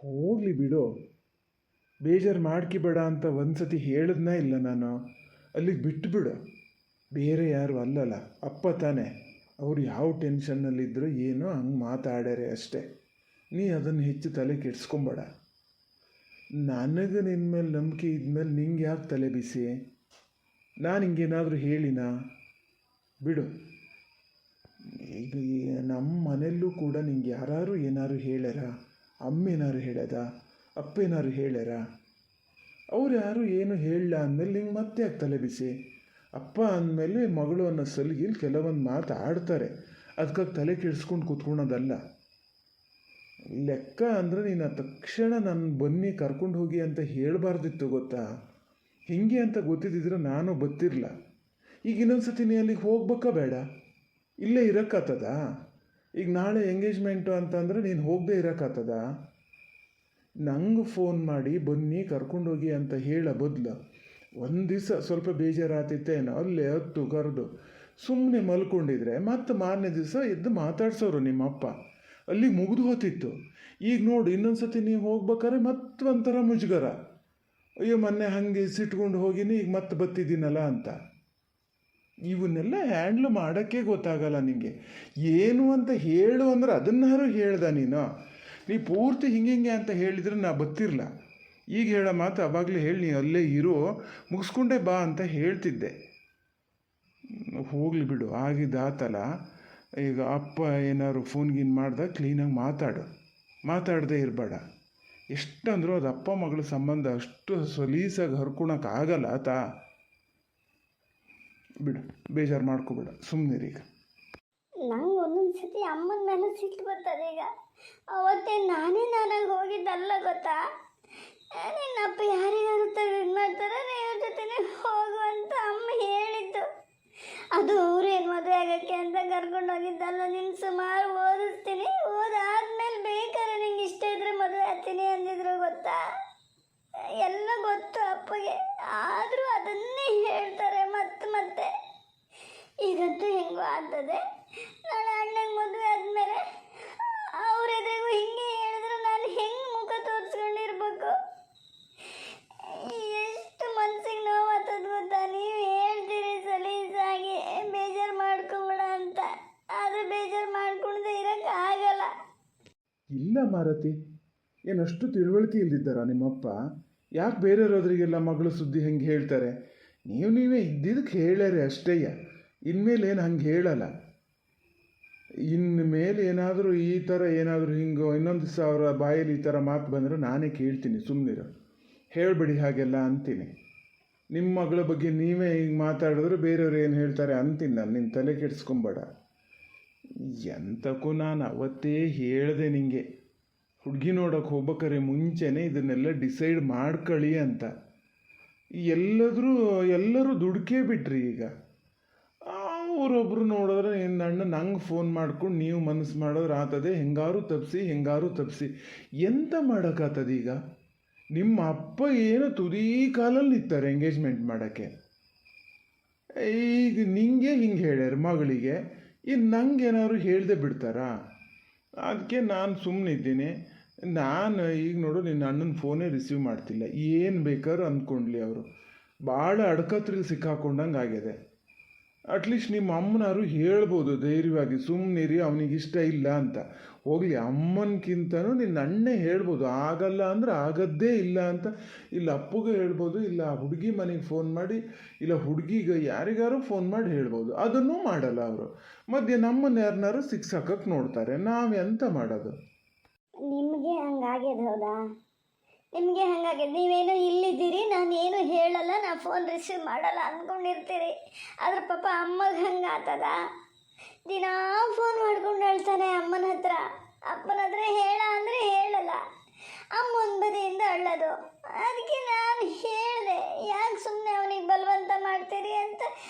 ಹೋಗಲಿ ಬಿಡು. ಬೇಜಾರು ಮಾಡ್ಕಿಬೇಡ ಅಂತ ಒಂದು ಸತಿ ಹೇಳಿದ್ನೇ ಇಲ್ಲ ನಾನು. ಅಲ್ಲಿಗೆ ಬಿಟ್ಟುಬಿಡು. ಬೇರೆ ಯಾರು ಅಲ್ಲಲ್ಲ, ಅಪ್ಪ ತಾನೆ. ಅವ್ರು ಯಾವ ಟೆನ್ಷನ್ನಲ್ಲಿದ್ದರೂ ಏನೋ ಹಂಗೆ ಮಾತಾಡ್ಯಾರೆ ಅಷ್ಟೇ. ನೀ ಅದನ್ನು ಹೆಚ್ಚು ತಲೆ ಕೆಡ್ಸ್ಕೊಬೇಡ. ನನಗೆ ನಿನ್ನ ಮೇಲೆ ನಂಬಿಕೆ ಇದ್ಮೇಲೆ ನಿಂಗೆ ಯಾಕೆ ತಲೆ ಬಿಸಿ? ನಾನು ಹಿಂಗೇನಾದರೂ ಹೇಳಿನಾ? ಬಿಡು. ಈಗ ನಮ್ಮ ಮನೆಯಲ್ಲೂ ಕೂಡ ನಿಂಗೆ ಯಾರು ಏನಾರು ಹೇಳ್ಯಾರ? ಅಮ್ಮೇನಾರು ಹೇಳ್ಯದ? ಅಪ್ಪೇನಾರು ಹೇಳ್ಯಾರ? ಅವ್ರು ಯಾರು ಏನು ಹೇಳಲ್ಲ ಅಂದಮೇಲೆ ನಿಂಗೆ ಮತ್ತೆ ಯಾಕೆ ತಲೆ ಬಿಸಿ? ಅಪ್ಪ ಅಂದಮೇಲೆ ಮಗಳು ಅನ್ನೋ ಸಲಿಗೆಲಿ ಕೆಲವೊಂದು ಮಾತು ಆಡ್ತಾರೆ, ಅದಕ್ಕಾಗಿ ತಲೆ ಕೆಡಿಸ್ಕೊಂಡು ಕೂತ್ಕೊಳೋದಲ್ಲ. ಲೆಕ್ಕ ಅಂದರೆ ನೀನು ತಕ್ಷಣ ನನ್ನ ಬನ್ನಿ ಕರ್ಕೊಂಡು ಹೋಗಿ ಅಂತ ಹೇಳಬಾರ್ದಿತ್ತು ಗೊತ್ತಾ? ಹಿಂಗೆ ಅಂತ ಗೊತ್ತಿದ್ದಿದ್ರೆ ನಾನು ಗೊತ್ತಿರಲ್ಲ. ಈಗ ಇನ್ನೊಂದು ಸತಿ ನೀ ಅಲ್ಲಿಗೆ ಹೋಗ್ಬೇಕಾ ಬೇಡ? ಇಲ್ಲೇ ಇರೋಕ್ಕಾಗ್ತದ? ಈಗ ನಾಳೆ ಎಂಗೇಜ್ಮೆಂಟು ಅಂತಂದರೆ ನೀನು ಹೋಗದೆ ಇರೋಕ್ಕಾಗ್ತದ? ನಂಗೆ ಫೋನ್ ಮಾಡಿ ಬನ್ನಿ ಕರ್ಕೊಂಡೋಗಿ ಅಂತ ಹೇಳ ಬದಲು ಒಂದು ದಿವಸ ಸ್ವಲ್ಪ ಬೇಜಾರಾತಿತ್ತೇನೋ ಅಲ್ಲೇ ಹತ್ತು ಕರೆದು ಸುಮ್ಮನೆ ಮಲ್ಕೊಂಡಿದ್ರೆ ಮತ್ತು ಮಾರನೇ ದಿವಸ ಎದ್ದು ಮಾತಾಡ್ಸೋರು ನಿಮ್ಮಪ್ಪ. ಅಲ್ಲಿಗೆ ಮುಗಿದು ಹೋತಿತ್ತು. ಈಗ ನೋಡು, ಇನ್ನೊಂದು ಸತಿ ನೀವು ಹೋಗ್ಬೇಕಾದ್ರೆ ಮತ್ತೆ ಒಂಥರ ಮುಜುಗರ. ಅಯ್ಯೋ ಮೊನ್ನೆ ಹಾಗೆ ಸಿಟ್ಕೊಂಡು ಹೋಗಿನಿ, ಈಗ ಮತ್ತೆ ಬತ್ತಿದ್ದೀನಲ್ಲ ಅಂತ. ಇವನ್ನೆಲ್ಲ ಹ್ಯಾಂಡ್ಲ್ ಮಾಡೋಕ್ಕೆ ಗೊತ್ತಾಗಲ್ಲ ನಿನಗೆ. ಏನು ಅಂತ ಹೇಳು ಅಂದ್ರೆ ಅದನ್ನಾರು ಹೇಳ್ದ ನೀನು. ನೀ ಪೂರ್ತಿ ಹಿಂಗೆ ಅಂತ ಹೇಳಿದರೆ ನಾ ಬತ್ತಿರಲ್ಲ. ಈಗ ಹೇಳೋ ಮಾತು ಅವಾಗಲೇ ಹೇಳಿ ನೀ ಅಲ್ಲೇ ಇರೋ, ಮುಗಿಸ್ಕೊಂಡೇ ಬಾ ಅಂತ ಹೇಳ್ತಿದ್ದೆ. ಹೋಗಲಿ ಬಿಡು, ಆಗಿದ್ದಾತಲ್ಲ. ಈಗ ಅಪ್ಪ ಏನಾದ್ರು ಫೋನ್ಗಿನ್ ಮಾಡ್ದಾಗ ಕ್ಲೀನಾಗಿ ಮಾತಾಡದೇ ಇರಬೇಡ. ಎಷ್ಟಂದ್ರೂ ಅದು ಅಪ್ಪ ಮಗಳ ಸಂಬಂಧ ಅಷ್ಟು ಸಲೀಸಾಗಿ ಹರ್ಕೊಳಕ್ಕಾಗಲ್ಲ ಆತಾ. ಬಿಡು, ಬೇಜಾರು ಮಾಡ್ಕೋಬೇಡ, ಸುಮ್ಮನಿರೀಗ. ನಂಗೆ ಒಂದೊಂದು ಸತಿ ಅಮ್ಮನ ಮೇಲೆ ಸಿಟ್ಟು ಬರ್ತದೆ. ಈಗ ಅವತ್ತೇ ನಾನಾಗಿ ಹೋಗಿದ್ದಲ್ಲ ಗೊತ್ತಾ? ನಿನ್ನಪ್ಪ ಯಾರಿಗಾರು ಇದು ಮಾಡ್ತಾರೆ, ನೀವು ಜೊತೆನೇ ಹೋಗುವಂತ ಅಮ್ಮ ಹೇಳಿದ್ದು. ಅದು ಅವ್ರೇನು ಮದುವೆ ಆಗೋಕ್ಕೆ ಅಂತ ಕರ್ಕೊಂಡು ಹೋಗಿದ್ದಲ್ಲ. ನಿನ್ನ ಸುಮಾರು ಓದಿಸ್ತೀನಿ, ಓದಾದ್ಮೇಲೆ ಬೇಕಾದ್ರೆ ನಿಂಗೆ ಇಷ್ಟ ಇದ್ರೆ ಮದುವೆ ಆಗ್ತೀನಿ ಅಂದಿದ್ರು ಗೊತ್ತಾ? ಎಲ್ಲ ಗೊತ್ತು ಅಪ್ಪಗೆ. ಆದರೂ ಅದನ್ನೇ ಹೇಳ್ತಾರೆ ಮತ್ತೆ. ಈಗಂತೂ ಹೆಂಗೋ ಆಗ್ತದೆ. ನಾಳೆ ಅಣ್ಣಂಗೆ ಮದುವೆ ಆದಮೇಲೆ ಅವ್ರ ಎದುರಿಗೂ ಹಿಂಗೆ ಹೇಳಿದ್ರೆ ನಾನು ಹೆಂಗೆ ಮುಖ ತೋರಿಸ್ಕೊಂಡಿರ್ಬೇಕು? ಎಷ್ಟು ಮನ್ಸಿಗೆ ನೋವಾಗ್ತದೆ ಗೊತ್ತಾ? ನೀವು ಹೇಳ್ತೀರಿ ಸಲೀಸಾಗಿ ಬೇಜಾರು ಮಾಡ್ಕೊಬೇಡ ಅಂತ, ಆದರೆ ಬೇಜಾರು ಮಾಡ್ಕೊಳ್ದೆ ಇರೋಕ್ಕಾಗಲ್ಲ. ಇಲ್ಲ ಮಾರತಿ, ಏನಷ್ಟು ತಿಳುವಳಿಕೆ ಇಲ್ದಿದ್ದಾರ ನಿಮ್ಮಪ್ಪ? ಯಾಕೆ ಬೇರೆಯವರದ್ರಿಗೆಲ್ಲ ಮಗಳು ಸುದ್ದಿ ಹೆಂಗೆ ಹೇಳ್ತಾರೆ? ನೀವೇ ಇದ್ದಿದ್ದಕ್ಕೆ ಹೇಳ್ಯಾರೆ ಅಷ್ಟೇಯ. ಇನ್ಮೇಲೆ ಏನು ಹಂಗೆ ಹೇಳಲ್ಲ. ಇನ್ಮೇಲೆ ಏನಾದರೂ ಈ ಥರ ಏನಾದರೂ ಹಿಂಗೆ ಇನ್ನೊಂದು ದಿವಸ ಅವರ ಬಾಯಲ್ಲಿ ಈ ಥರ ಮಾತು ಬಂದರೆ ನಾನೇ ಕೇಳ್ತೀನಿ, ಸುಮ್ಮನಿರು. ಹೇಳಬೇಡಿ ಹಾಗೆಲ್ಲ ಅಂತೀನಿ. ನಿಮ್ಮ ಮಗಳ ಬಗ್ಗೆ ನೀವೇ ಹಿಂಗೆ ಮಾತಾಡಿದ್ರೆ ಬೇರೆಯವ್ರು ಏನು ಹೇಳ್ತಾರೆ ಅಂತೀನಿ ನಾನು. ನಿನ್ನ ತಲೆ ಕೆಡಿಸ್ಕೊಂಬೇಡ. ಎಂತಕ್ಕೂ ನಾನು ಅವತ್ತೇ ಹೇಳಿದೆ ನಿಂಗೆ, ಹುಡುಗಿ ನೋಡೋಕೆ ಹೋಗ್ಬೇಕಾರೆ ಮುಂಚೆನೇ ಇದನ್ನೆಲ್ಲ ಡಿಸೈಡ್ ಮಾಡ್ಕೊಳ್ಳಿ ಅಂತ. ಎಲ್ಲರೂ ದುಡ್ಕೇ ಬಿಟ್ರಿ. ಈಗ ಅವರೊಬ್ಬರು ನೋಡಿದ್ರೆ ನಿನ್ನ ಅಣ್ಣ ನಂಗೆ ಫೋನ್ ಮಾಡ್ಕೊಂಡು ನೀವು ಮನಸ್ಸು ಮಾಡೋರು ಆಗ್ತದೆ, ಹೆಂಗಾರು ತಪ್ಪಿಸಿ ಎಂತ ಮಾಡೋಕ್ಕಾಗ್ತದೆ? ಈಗ ನಿಮ್ಮ ಅಪ್ಪ ಏನು ತುದಿ ಕಾಲಲ್ಲಿ ನಿಂತಾರೆ ಎಂಗೇಜ್ಮೆಂಟ್ ಮಾಡೋಕ್ಕೆ. ಈಗ ನಿಂಗೆ ಹಿಂಗೆ ಹೇಳ್ಯಾರ ಮಗಳಿಗೆ, ಇನ್ನು ನಂಗೇನಾದ್ರು ಹೇಳ್ದೆ ಬಿಡ್ತಾರಾ? ಅದಕ್ಕೆ ನಾನು ಸುಮ್ಮನಿದ್ದೀನಿ. ನಾನು ಈಗ ನೋಡು, ನಿನ್ನ ಅಣ್ಣನ ಫೋನೇ ರಿಸೀವ್ ಮಾಡ್ತಿಲ್ಲ. ಏನು ಬೇಕಾದ್ರೂ ಅಂದ್ಕೊಂಡ್ಲಿ, ಅವರು ಭಾಳ ಅಡ್ಕತ್ರಲ್ಲಿ ಸಿಕ್ಕಾಕೊಂಡಂಗೆ ಆಗಿದೆ. ಅಟ್ಲೀಸ್ಟ್ ನಿಮ್ಮ ಅಮ್ಮನಾರು ಹೇಳ್ಬೋದು ಧೈರ್ಯವಾಗಿ, ಸುಮ್ಮನಿರಿ ಅವನಿಗೆ ಇಷ್ಟ ಇಲ್ಲ ಅಂತ. ಹೋಗಲಿ, ಅಮ್ಮನಕ್ಕಿಂತನೂ ನಿನ್ನ ಅಣ್ಣೇ ಹೇಳ್ಬೋದು, ಆಗಲ್ಲ ಅಂದ್ರೆ ಆಗದ್ದೇ ಇಲ್ಲ ಅಂತ. ಇಲ್ಲ ಅಪ್ಪಗೆ ಹೇಳ್ಬೋದು, ಇಲ್ಲ ಹುಡುಗಿ ಮನೆಗೆ ಫೋನ್ ಮಾಡಿ, ಇಲ್ಲ ಹುಡುಗಿಗೆ ಯಾರಿಗಾರು ಫೋನ್ ಮಾಡಿ ಹೇಳ್ಬೋದು. ಅದನ್ನೂ ಮಾಡಲ್ಲ ಅವರು. ಮಧ್ಯೆ ನಮ್ಮನ್ನ ಯಾರನ್ನಾರು ಸಿಕ್ಸಾಕಕ್ಕೆ ನೋಡ್ತಾರೆ. ನಾವೆಂತ ಮಾಡೋದು? ನಿಮಗೆ ಹಂಗಾಗ್ಯದ? ಹೌದಾ, ನಿಮಗೆ ಹಂಗಾಗ್ಯದ. ನೀವೇನೋ ಇಲ್ಲಿದ್ದೀರಿ, ನಾನು ಏನು ಹೇಳಲ್ಲ, ನಾನು ಫೋನ್ ರಿಸೀವ್ ಮಾಡಲ್ಲ ಅಂದ್ಕೊಂಡಿರ್ತೀರಿ. ಆದ್ರೆ ಪಾಪ ಅಮ್ಮಗೆ ಹಂಗಾಗ್ತದ? ದಿನಾ ಫೋನ್ ಮಾಡ್ಕೊಂಡು ಹೇಳ್ತಾನೆ ಅಮ್ಮನ ಹತ್ರ. ಅಪ್ಪನ ಹತ್ರ ಹೇಳ ಅಂದರೆ ಹೇಳಲ್ಲ, ಅಮ್ಮ ಒಂದು ಬದಿಯಿಂದ ಅಳ್ಳೋದು. ಅದಕ್ಕೆ ನಾನು ಹೇಳಿದೆ, ಯಾಕೆ ಸುಮ್ಮನೆ ಅವನಿಗೆ ಬಲವಂತ ಮಾಡ್ತೀರಿ ಅಂತ.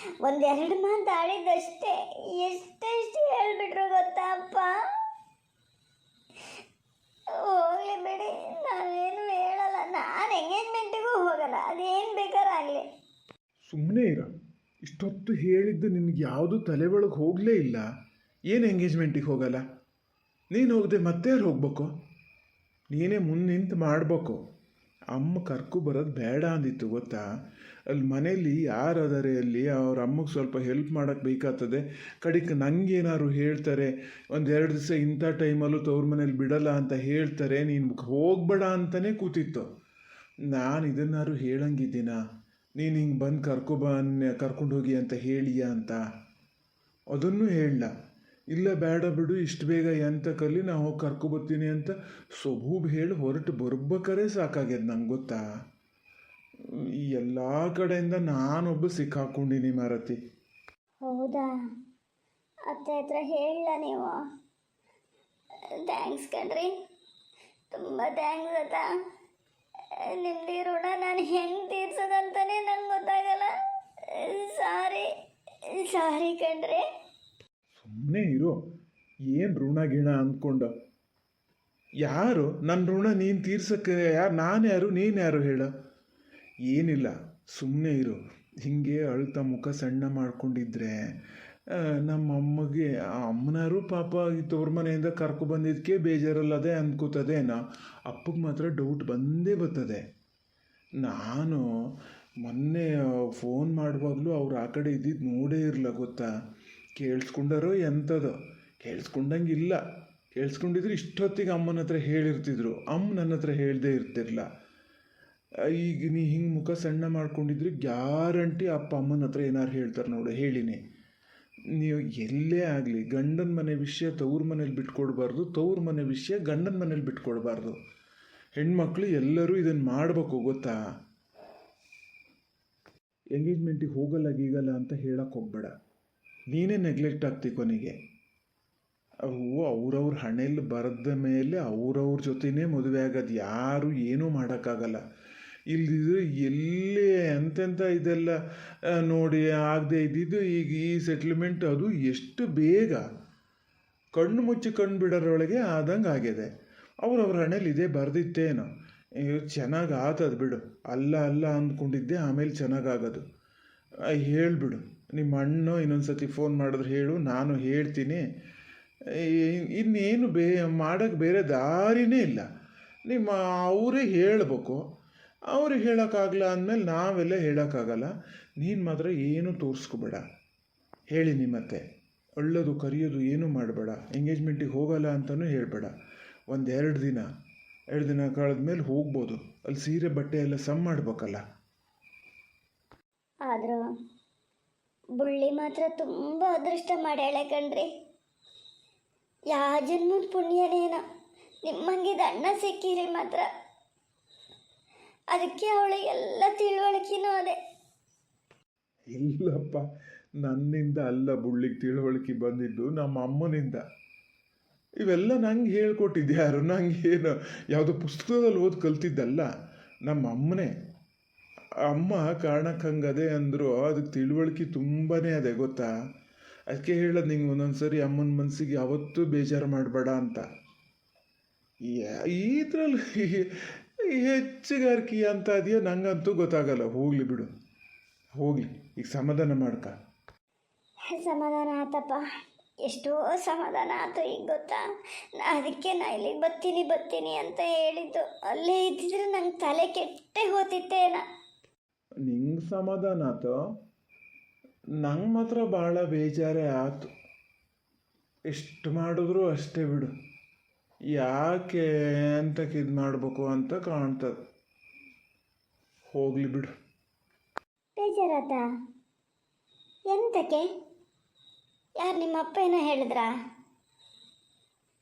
ಒಂದೆರಡು ಮಾತಾಡಿದ್ದಷ್ಟೇ, ಎಷ್ಟೆಷ್ಟು ಹೇಳಿಬಿಟ್ರು ಗೊತ್ತಾ ಅಪ್ಪ? ಹೋಗಲಿ ಬಿಡಿ, ನಾನೇನು ಹೇಳಲ್ಲ. ನಾನು ಎಂಗೇಜ್ಮೆಂಟಿಗೂ ಹೋಗಲ್ಲ, ಅದೇನು ಬೇಕಾರಾಗಲಿ. ಸುಮ್ಮನೆ ಇರ. ಇಷ್ಟೊತ್ತು ಹೇಳಿದ್ದು ನಿನಗೆ ಯಾವುದು ತಲೆ ಒಳಗೆ ಹೋಗಲೇ ಇಲ್ಲ. ಏನು ಎಂಗೇಜ್ಮೆಂಟಿಗೆ ಹೋಗಲ್ಲ? ನೀನು ಹೋಗದೆ ಮತ್ತೆ ಯಾರು ಹೋಗ್ಬೇಕು? ನೀನೇ ಮುಂದೆ ನಿಂತು ಮಾಡಬೇಕು. ಅಮ್ಮ ಬರೋದು ಬೇಡ ಅಂದಿತ್ತು ಗೊತ್ತಾ. ಅಲ್ಲಿ ಮನೇಲಿ ಯಾರು ಅದಾರೆ, ಅಲ್ಲಿ ಅವ್ರ ಅಮ್ಮಗೆ ಸ್ವಲ್ಪ ಹೆಲ್ಪ್ ಮಾಡೋಕ್ಕೆ ಬೇಕಾಗ್ತದೆ. ಕಡಿಗೆ ನಂಗೇನಾದ್ರು ಹೇಳ್ತಾರೆ, ಒಂದೆರಡು ದಿವಸ ಇಂಥ ಟೈಮಲ್ಲೂ ತವ್ರ ಮನೇಲಿ ಬಿಡಲ್ಲ ಅಂತ ಹೇಳ್ತಾರೆ, ನೀನು ಹೋಗಬೇಡ ಅಂತಲೇ ಕೂತಿತ್ತು. ನಾನು ಇದನ್ನಾರು ಹೇಳಂಗಿದ್ದೀನ, ನೀನು ಹಿಂಗೆ ಬಂದು ಕರ್ಕೊಂಡು ಹೋಗಿ ಅಂತ ಹೇಳಿಯಾ ಅಂತ? ಅದನ್ನು ಹೇಳಲ್ಲ. ಇಲ್ಲ ಬೇಡ ಬಿಡು, ಇಷ್ಟು ಬೇಗ ಎಂತ ಕಲ್ಲಿ ನಾ ಹೋಗಿ ಕರ್ಕೊಬತ್ತೀನಿ ಅಂತ ಸೊಬೂಬ್ ಹೇಳಿ ಹೊರಟು ಬರ್ಬೇಕಾರೆ ಸಾಕಾಗ್ಯದ ನಂಗೆ ಗೊತ್ತಾ. ಈ ಎಲ್ಲ ಕಡೆಯಿಂದ ನಾನೊಬ್ಬ ಸಿಕ್ಕಾಕೊಂಡಿನಿ ಮಾರತಿ. ಹೌದಾ, ಅತ್ತೆ ಹತ್ರ ಹೇಳಲ್ಲ ನೀವು? ಥ್ಯಾಂಕ್ಸ್ ಕಣ್ರಿ, ತುಂಬ ಥ್ಯಾಂಕ್ಸ್ ಅತ್ತ. ನಿಮ್ಮದು ಋಣ ನಾನು ಹೆಂಗೆ ತೀರ್ಸೋದಂತಲೇ ನಂಗೆ ಗೊತ್ತಾಗಲ್ಲ. ಸಾರಿ ಸಾರಿ ಕಣ್ರಿ. ಸುಮ್ಮನೆ ಇರು, ಏನು ಋಣ ಗಿಣ ಅಂದ್ಕೊಂಡ. ಯಾರು ನನ್ನ ಋಣ ನೀನು ತೀರ್ಸಕ್ಕೆ? ನಾನು ಯಾರು ನೀನು ಯಾರು ಹೇಳ? ಏನಿಲ್ಲ, ಸುಮ್ಮನೆ ಇರು. ಹೀಗೆ ಅಳ್ತಾ ಮುಖ ಸಣ್ಣ ಮಾಡ್ಕೊಂಡಿದ್ರೆ ನಮ್ಮ ಅಮ್ಮಗೆ, ಅಮ್ಮನಾರು ಪಾಪ ತವ್ರ ಮನೆಯಿಂದ ಕರ್ಕೊಬಂದಿದ್ದಕ್ಕೆ ಬೇಜಾರಲ್ಲದೆ ಅಂದ್ಕೋತದೇನೋ. ಅಪ್ಪಗೆ ಮಾತ್ರ ಡೌಟ್ ಬಂದೇ ಬರ್ತದೆ. ನಾನು ಮೊನ್ನೆ ಫೋನ್ ಮಾಡುವಾಗಲೂ ಅವ್ರು ಆ ಕಡೆ ಇದ್ದಿದ್ದು ನೋಡೇ ಇರಲ್ಲ ಗೊತ್ತಾ. ಕೇಳಿಸ್ಕೊಂಡಾರೋ ಎಂಥದೋ, ಕೇಳಿಸ್ಕೊಂಡಂಗಿಲ್ಲ. ಕೇಳಿಸ್ಕೊಂಡಿದ್ರೆ ಇಷ್ಟೊತ್ತಿಗೆ ಅಮ್ಮನ ಹತ್ರ ಹೇಳಿರ್ತಿದ್ರು. ಅಮ್ಮ ನನ್ನ ಹತ್ರ ಹೇಳದೇ ಇರ್ತಿರಲ್ಲ. ಈಗ ನೀ ಹಿಂಗೆ ಮುಖ ಸಣ್ಣ ಮಾಡ್ಕೊಂಡಿದ್ರೆ ಗ್ಯಾರಂಟಿ ಅಪ್ಪ ಅಮ್ಮನ ಹತ್ರ ಏನಾರು ಹೇಳ್ತಾರೆ ನೋಡು. ಹೇಳಿನಿ, ನೀವು ಎಲ್ಲೇ ಆಗಲಿ ಗಂಡನ ಮನೆ ವಿಷಯ ತವ್ರ ಮನೇಲಿ ಬಿಟ್ಕೊಡ್ಬಾರ್ದು, ತವ್ರ ಮನೆ ವಿಷಯ ಗಂಡನ ಮನೇಲಿ ಬಿಟ್ಕೊಡ್ಬಾರ್ದು. ಹೆಣ್ಮಕ್ಳು ಎಲ್ಲರೂ ಇದನ್ನು ಮಾಡಬೇಕು ಗೊತ್ತಾ. ಎಂಗೇಜ್ಮೆಂಟಿಗೆ ಹೋಗಲ್ಲ ಗೀಗಲ್ಲ ಅಂತ ಹೇಳಕ್ಕೆ ಹೋಗ್ಬೇಡ. ನೀನೇ ನೆಗ್ಲೆಕ್ಟ್ ಆಗ್ತಿ ಕೊನೆಗೆ. ಅವು ಅವ್ರವ್ರ ಹಣೆಯಲ್ಲಿ ಬರೆದ ಮೇಲೆ ಅವ್ರವ್ರ ಜೊತೆನೇ ಮದುವೆ ಆಗೋದು. ಯಾರು ಏನೂ ಮಾಡೋಕ್ಕಾಗಲ್ಲ. ಇಲ್ದಿದ್ರೆ ಎಲ್ಲೇ ಎಂತೆಂಥ ಇದೆಲ್ಲ ನೋಡಿ ಆಗದೆ ಇದ್ದಿದ್ದು ಈಗ ಈ ಸೆಟ್ಲ್ಮೆಂಟ್ ಅದು ಎಷ್ಟು ಬೇಗ ಕಣ್ಣು ಮುಚ್ಚಿ ಕಣ್ಣು ಬಿಡೋರೊಳಗೆ ಆದಂಗೆ ಆಗಿದೆ. ಅವ್ರವ್ರ ಹಣೆಯಲ್ಲಿ ಇದೇ ಬರೆದಿತ್ತೇನೋ. ಚೆನ್ನಾಗಿ ಆತದು ಬಿಡು. ಅಲ್ಲ ಅಲ್ಲ ಅಂದ್ಕೊಂಡಿದ್ದೆ, ಆಮೇಲೆ ಚೆನ್ನಾಗಾಗೋದು. ಹೇಳಿಬಿಡು. ನಿಮ್ಮ ಅಣ್ಣ ಇನ್ನೊಂದು ಸತಿ ಫೋನ್ ಮಾಡಿದ್ರೆ ಹೇಳು, ನಾನು ಹೇಳ್ತೀನಿ. ಇನ್ನೇನು ಮಾಡೋಕ್ಕೆ ಬೇರೆ ದಾರಿನೇ ಇಲ್ಲ. ಅವರೇ ಹೇಳಬೇಕು. ಅವ್ರಿಗೆ ಹೇಳೋಕ್ಕಾಗಲ್ಲ ಅಂದಮೇಲೆ ನಾವೆಲ್ಲ ಹೇಳೋಕ್ಕಾಗಲ್ಲ. ನೀನು ಮಾತ್ರ ಏನೂ ತೋರಿಸ್ಕೋಬೇಡ. ಹೇಳಿನಿ ಮತ್ತೆ. ಒಳ್ಳೇದು ಕರೆಯೋದು ಏನೂ ಮಾಡಬೇಡ. ಎಂಗೇಜ್ಮೆಂಟಿಗೆ ಹೋಗಲ್ಲ ಅಂತಲೂ ಹೇಳಬೇಡ. ಎರಡು ದಿನ ಕಳೆದ್ಮೇಲೆ ಹೋಗ್ಬೋದು. ಅಲ್ಲಿ ಸೀರೆ ಬಟ್ಟೆ ಎಲ್ಲ ಸಮ್ ಮಾಡ್ಬೇಕಲ್ಲ. ಆದರೂ ಬುಳ್ಳಿ ಮಾತ್ರ ತುಂಬ ಅದೃಷ್ಟ ಮಾಡ್ಯಾಳೆ ಕಣ್ರಿ. ಯಾವ ಜನ್ಮದ ಪುಣ್ಯನೇನೋ ನಿಮ್ಮಂಗಿದ ಅಣ್ಣ ಸಿಕ್ಕಿರಿ ಮಾತ್ರ. ಅದಕ್ಕೆ ಅವಳಿಗೆಲ್ಲ ತಿಳುವಳಿಕೆನೂ ಅದೇ. ಇಲ್ಲಪ್ಪ, ನನ್ನಿಂದ ಅಲ್ಲ ಬುಳ್ಳಿಗೆ ತಿಳುವಳಿಕೆ ಬಂದಿದ್ದು, ನಮ್ಮ ಅಮ್ಮನಿಂದ. ಇವೆಲ್ಲ ನಂಗೆ ಹೇಳ್ಕೊಟ್ಟಿದ್ಯಾರು? ನಂಗೇನು ಯಾವುದೋ ಪುಸ್ತಕದಲ್ಲಿ ಓದಿ ಕಲ್ತಿದ್ದಲ್ಲ, ನಮ್ಮ ಅಮ್ಮನೇ. ಅಮ್ಮ ಕಾರಣಕ್ಕೆ ಹಂಗದೆ ಅಂದರು. ಅದಕ್ಕೆ ತಿಳುವಳಿಕೆ ತುಂಬಾ ಅದೇ ಗೊತ್ತಾ. ಅದಕ್ಕೆ ಹೇಳೋದು ನಿಂಗೆ ಒಂದೊಂದು ಸರಿ ಅಮ್ಮನ ಮನಸ್ಸಿಗೆ ಯಾವತ್ತೂ ಬೇಜಾರು ಮಾಡಬೇಡ ಅಂತ. ಇದರಲ್ಲಿ ಹೆಚ್ಚುಗಾರಿಕೆ ಅಂತ ಅದೆಯೋ ನಂಗಂತೂ ಗೊತ್ತಾಗಲ್ಲ. ಹೋಗಲಿ ಬಿಡು, ಹೋಗಲಿ. ಈಗ ಸಮಾಧಾನ ಮಾಡ್ಕ. ಸಮಾಧಾನ ಆತಪ್ಪ, ಎಷ್ಟೋ ಸಮಾಧಾನ ಆಯ್ತು ಈಗ ಗೊತ್ತಾ. ಅದಕ್ಕೆ ನಾ ಇಲ್ಲಿಗೆ ಬರ್ತೀನಿ ಅಂತ ಹೇಳಿದ್ದು. ಅಲ್ಲೇ ಇದ್ದಿದ್ರೆ ನಂಗೆ ತಲೆ ಕೆಟ್ಟೆ ಹೋತಿತ್ತೇನ. ನಿಂಗೆ ಸಮಾಧಾನ ಆಯ್ತು, ನಂಗೆ ಮಾತ್ರ ಭಾಳ ಬೇಜಾರೇ ಆಯ್ತು. ಎಷ್ಟು ಮಾಡಿದ್ರು ಅಷ್ಟೇ ಬಿಡು. ಯಾಕೆ ಅಂತಕ್ಕೆ ಇದು ಮಾಡಬೇಕು ಅಂತ ಕಾಣ್ತದೆ. ಹೋಗಲಿ ಬಿಡು. ಬೇಜಾರಾತ? ಎಂತಕ್ಕೆ? ಯಾರು ನಿಮ್ಮ ಅಪ್ಪ ಏನೋ ಹೇಳಿದ್ರಾ?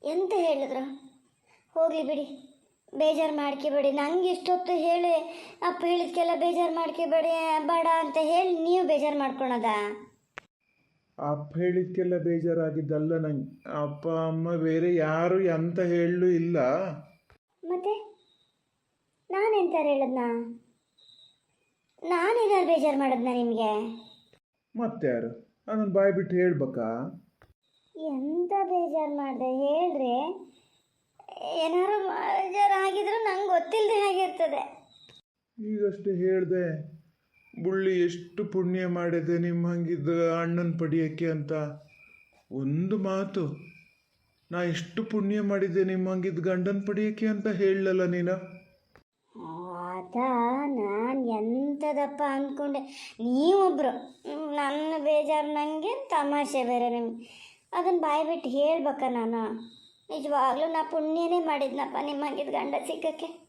ಎಂತ ಹೇಳಿದ್ರು? ಹೋಗಲಿ ಬಿಡಿ, ಬೇಜಾರು ಮಾಡ್ಕೋಬೇಡಿ. ನಂಗೆ ಇಷ್ಟೊತ್ತು ಹೇಳಿ ಅಪ್ಪ ಹೇಳಿದ್ಕೆಲ್ಲ ಬೇಜಾರು ಮಾಡ್ಕೋಬೇಡಿ ಬೇಡ ಅಂತ ಹೇಳಿ ನೀವು ಬೇಜಾರು ಮಾಡ್ಕೊಳೋದ? ಅಪ್ಪ ಹೇಳಿದ್ಕೆಲ್ಲ ಬೇಜಾರಾಗಿದ್ದಲ್ಲ ನಂಗೆ. ಅಪ್ಪ ಅಮ್ಮ ಬೇರೆ ಯಾರು ಎಂತ ಹೇಳಲು ಇಲ್ಲ. ಮತ್ತೆ ನಾನೆಂತ ಹೇಳದ್ನ? ನಾನೇನಾರು ಬೇಜಾರು ಮಾಡದ್ನ ನಿಮಗೆ? ಮತ್ತೆ ಯಾರು? ನಾನು ಬಾಯ್ ಬಿಟ್ಟು ಹೇಳ್ಬೇಕಾ? ಎಂತ ಬೇಜಾರು ಮಾಡಿದೆ ಹೇಳ್ರಿ. ಏನಾರು ಬೇಜಾರು ಆಗಿದ್ರು ನಂಗೆ ಗೊತ್ತಿಲ್ಲದೆ ಆಗಿರ್ತದೆ. ಈಗಷ್ಟೇ ಹೇಳಿದೆ, ಬುಳ್ಳಿ ಎಷ್ಟು ಪುಣ್ಯ ಮಾಡಿದೆ ನಿಮ್ಮ ಹಂಗಿದ್ದ ಅಣ್ಣನ ಪಡಿಯೋಕ್ಕೆ ಅಂತ. ಒಂದು ಮಾತು ನಾ ಇಷ್ಟು ಪುಣ್ಯ ಮಾಡಿದ್ದೆ ನಿಮ್ಮಂಗಿದ್ದು ಗಂಡನ ಪಡಿಯೋಕ್ಕೆ ಅಂತ ಹೇಳಲ್ಲ ನೀನು. ಅದಾ ನಾನು ಎಂಥದಪ್ಪ ಅಂದ್ಕೊಂಡೆ. ನೀವೊಬ್ಬರು ನನ್ನ ಬೇಜಾರು, ನನಗೆ ತಮಾಷೆ ಬೇರೆ ನಿಮ್ಗೆ. ಅದನ್ನು ಬಾಯಿ ಬಿಟ್ಟು ಹೇಳ್ಬೇಕಾ ನಾನು? ನಿಜವಾಗ್ಲೂ ನಾ ಪುಣ್ಯನೇ ಮಾಡಿದ್ನಪ್ಪ ನಿಮ್ಮಂಗಿದ್ದು ಗಂಡ ಸಿಕ್ಕಕ್ಕೆ.